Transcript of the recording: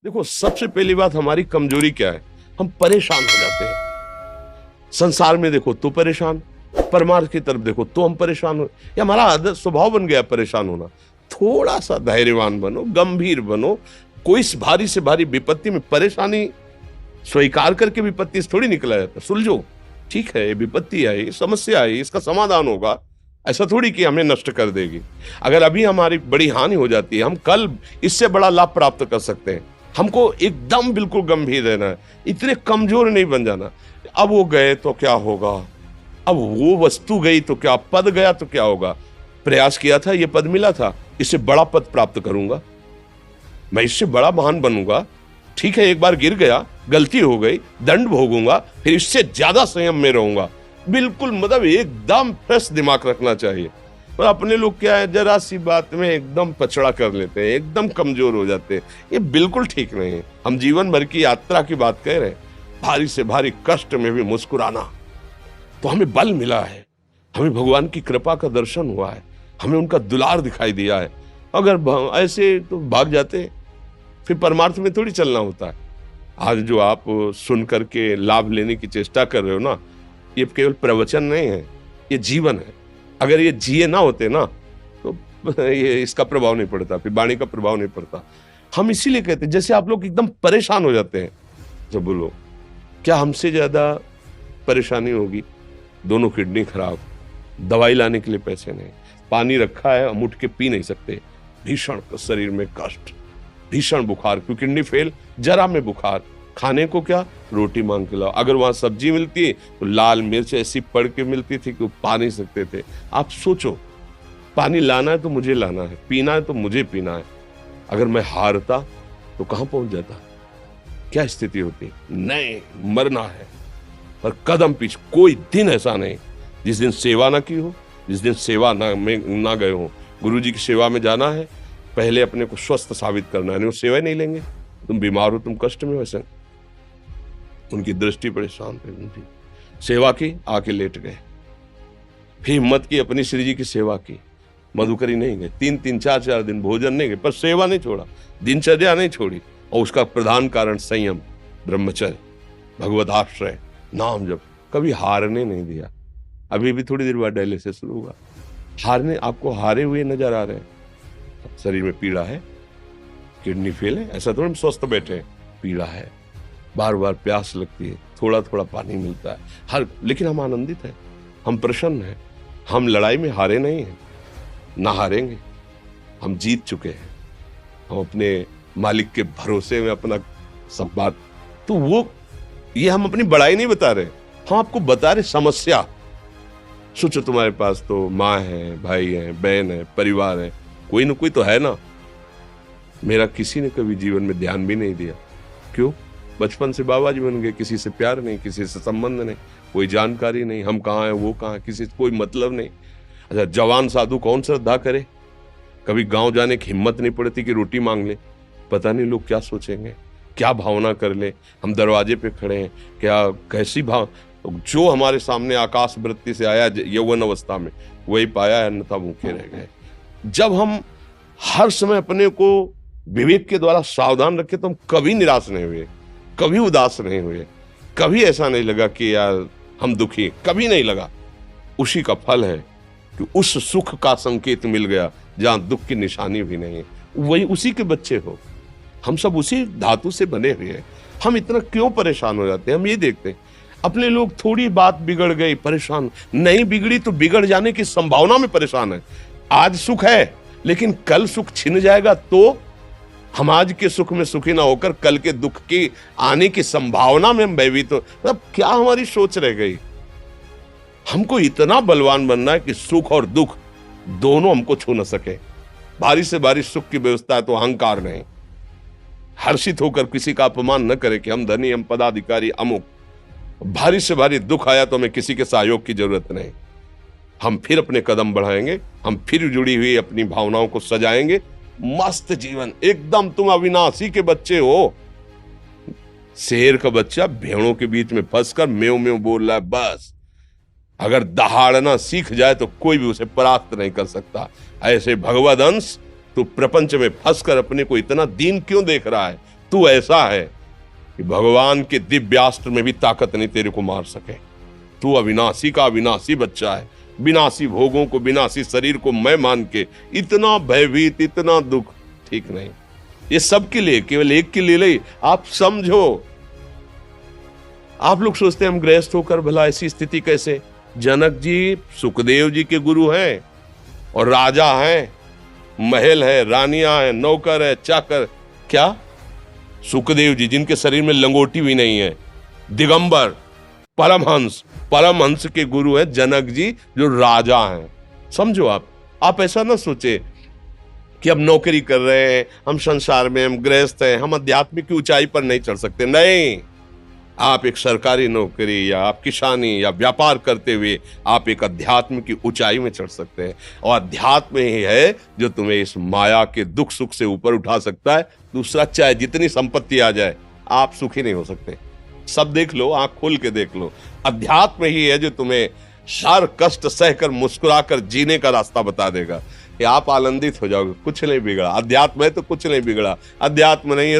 देखो, सबसे पहली बात हमारी कमजोरी क्या है? हम परेशान हो जाते हैं। संसार में देखो तो परेशान, परमार्थ की तरफ देखो तो हम परेशान हो। ये हमारा आदत स्वभाव बन गया परेशान होना। थोड़ा सा धैर्यवान बनो, गंभीर बनो। कोई इस भारी से भारी विपत्ति में परेशानी स्वीकार करके विपत्ति से थोड़ी निकला जाता। सुलझो, ठीक है, ये विपत्ति आई, समस्या आई, इसका समाधान होगा। ऐसा थोड़ी कि हमें नष्ट कर देगी। अगर अभी हमारी बड़ी हानि हो जाती है, हम कल इससे बड़ा लाभ प्राप्त कर सकते हैं। हमको एकदम बिल्कुल गंभीर रहना है, इतने कमजोर नहीं बन जाना। अब वो गए तो क्या होगा, अब वो वस्तु गई तो क्या, पद गया तो क्या होगा। प्रयास किया था, ये पद मिला था, इससे बड़ा पद प्राप्त करूंगा, मैं इससे बड़ा महान बनूंगा। ठीक है, एक बार गिर गया, गलती हो गई, दंड भोगूंगा, फिर इससे ज्यादा संयम में रहूंगा। बिल्कुल, मतलब एकदम फ्रेश दिमाग रखना चाहिए। और अपने लोग क्या है, जरा सी बात में एकदम पछड़ा कर लेते हैं, एकदम कमजोर हो जाते हैं। ये बिल्कुल ठीक नहीं है। हम जीवन भर की यात्रा की बात कह रहे हैं, भारी से भारी कष्ट में भी मुस्कुराना, तो हमें बल मिला है, हमें भगवान की कृपा का दर्शन हुआ है, हमें उनका दुलार दिखाई दिया है। अगर ऐसे तो भाग जाते, फिर परमार्थ में थोड़ी चलना होता है। आज जो आप सुन करके लाभ लेने की चेष्टा कर रहे हो ना, ये केवल प्रवचन नहीं है, ये जीवन है। अगर ये जिए ना होते ना, तो ये इसका प्रभाव नहीं पड़ता, फिर वाणी का प्रभाव नहीं पड़ता। हम इसीलिए कहते हैं, जैसे आप लोग एकदम परेशान हो जाते हैं जब बोलो, क्या हमसे ज्यादा परेशानी होगी? दोनों किडनी खराब, दवाई लाने के लिए पैसे नहीं, पानी रखा है, हम उठ के पी नहीं सकते, भीषण शरीर में कष्ट, भीषण बुखार, क्योंकि किडनी फेल, जरा में बुखार, खाने को क्या, रोटी मांग के लाओ। अगर वहां सब्जी मिलती है तो लाल मिर्च ऐसी पड़ के मिलती थी कि वो पा नहीं सकते थे। आप सोचो, पानी लाना है तो मुझे लाना है, पीना है तो मुझे पीना है। अगर मैं हारता तो कहां पहुंच जाता, क्या स्थिति होती? नहीं, मरना है, पर कदम पीछे। कोई दिन ऐसा नहीं जिस दिन सेवा ना की हो, जिस दिन सेवा ना गए हो। गुरु जी की सेवा में जाना है, पहले अपने को स्वस्थ साबित करना है, नहीं वो सेवा नहीं लेंगे। तुम बीमार हो, तुम कष्ट में हो, ऐसे उनकी दृष्टि परेशान थी, सेवा की, आके लेट गए। फिर हिम्मत की, अपनी श्री जी की सेवा की, मधुकरी नहीं गए, 3-3 4-4 दिन भोजन नहीं गए, पर सेवा नहीं छोड़ा, दिनचर्या नहीं छोड़ी। और उसका प्रधान कारण संयम, ब्रह्मचर्य, भगवत आश्रय, नाम जप, कभी हारने नहीं दिया। अभी भी थोड़ी देर बाद डायलिसिस शुरू होगा। हारने, आपको हारे हुए नजर आ रहे हैं? शरीर में पीड़ा है, किडनी फेल है, ऐसा थोड़ा हम स्वस्थ बैठे हैं। पीड़ा है, बार बार प्यास लगती है, थोड़ा थोड़ा पानी मिलता है हर, लेकिन हम आनंदित हैं, हम प्रसन्न हैं। हम लड़ाई में हारे नहीं हैं, ना हारेंगे। हम जीत चुके हैं, हम अपने मालिक के भरोसे में अपना सब बात। तो वो, ये हम अपनी बड़ाई नहीं बता रहे, हम आपको बता रहे समस्या। सोचो, तुम्हारे पास तो माँ है, भाई है, बहन है, परिवार है, कोई ना कोई तो है ना। मेरा किसी ने कभी जीवन में ध्यान भी नहीं दिया। क्यों? बचपन से बाबा जी बन गए, किसी से प्यार नहीं, किसी से संबंध नहीं, कोई जानकारी नहीं, हम कहाँ हैं, वो कहाँ है, किसी से कोई मतलब नहीं। अच्छा, जवान साधु कौन श्रद्धा करे? कभी गांव जाने की हिम्मत नहीं पड़ती कि रोटी मांग ले, पता नहीं लोग क्या सोचेंगे, क्या भावना कर ले। हम दरवाजे पे खड़े हैं, क्या कैसी भाव, जो हमारे सामने आकाश वृत्ति से आया यौवन अवस्था में, वही पाया, अन्यथा भूखे रह गए। जब हम हर समय अपने को विवेक के द्वारा सावधान रखे, तो हम कभी निराश नहीं हुए, कभी उदास नहीं हुए, कभी ऐसा नहीं लगा कि यार हम दुखी, कभी नहीं लगा। उसी का फल है कि उस सुख का संकेत मिल गया जहां दुख की निशानी भी नहीं है। वही उसी के बच्चे हो, हम सब उसी धातु से बने हुए हैं। हम इतना क्यों परेशान हो जाते हैं? हम ये देखते हैं, अपने लोग थोड़ी बात बिगड़ गई परेशान, नहीं बिगड़ी तो बिगड़ जाने की संभावना में परेशान है। आज सुख है, लेकिन कल सुख छिन जाएगा, तो हम आज के सुख में सुखी ना होकर कल के दुख की आने की संभावना में हम भयभीत हो। मतलब क्या हमारी सोच रह गई? हमको इतना बलवान बनना है कि सुख और दुख दोनों हमको छू न सके। भारी से भारी सुख की व्यवस्था है तो अहंकार नहीं, हर्षित होकर किसी का अपमान न करे कि हम धनी, हम पदाधिकारी, अमुक। भारी से भारी दुख आया तो हमें किसी के सहयोग की जरूरत नहीं, हम फिर अपने कदम बढ़ाएंगे, हम फिर जुड़ी हुई अपनी भावनाओं को सजाएंगे। मस्त जीवन एकदम। तुम अविनाशी के बच्चे हो। शेर का बच्चा भेड़ों के बीच में फंसकर म्यों म्यों बोल रहा है, बस अगर दहाड़ना सीख जाए तो कोई भी उसे परास्त नहीं कर सकता। ऐसे भगवद अंश, तू प्रपंच में फंसकर अपने को इतना दीन क्यों देख रहा है? तू ऐसा है कि भगवान के दिव्यास्त्र में भी ताकत नहीं तेरे को मार सके। तू अविनाशी का अविनाशी बच्चा है, विनाशी भोगों को, विनाशी शरीर को मैं मान के इतना भयभीत, इतना दुख ठीक नहीं। ये सबके लिए, केवल एक के लिए नहीं। आप समझो, आप लोग सोचते हैं हम गृहस्थ होकर भला ऐसी स्थिति कैसे। जनक जी सुखदेव जी के गुरु हैं और राजा हैं, महल है, रानियां हैं, नौकर है, चाकर। क्या सुखदेव जी जिनके शरीर में लंगोटी भी नहीं है, दिगंबर, परमहंस के गुरु हैं जनक जी जो राजा हैं। समझो आप ऐसा ना सोचे कि हम नौकरी कर रहे हैं, हम संसार में, हम गृहस्थ हैं, हम आध्यात्मिक की ऊंचाई पर नहीं चढ़ सकते। नहीं, आप एक सरकारी नौकरी या आप किसानी या व्यापार करते हुए आप एक अध्यात्म की ऊंचाई में चढ़ सकते हैं। और अध्यात्म ही है जो तुम्हें इस माया के दुख सुख से ऊपर उठा सकता है। दूसरा, चाहे जितनी संपत्ति आ जाए, आप सुखी नहीं हो सकते। सब देख लो, आंख खोल के देख लो, अध्यात्म ही है जो तुम्हें हर कष्ट सहकर मुस्कुराकर जीने का रास्ता बता देगा कि आप आनंदित हो जाओगे। कुछ नहीं बिगड़ा, अध्यात्म है तो कुछ नहीं बिगड़ा। अध्यात्म नहीं है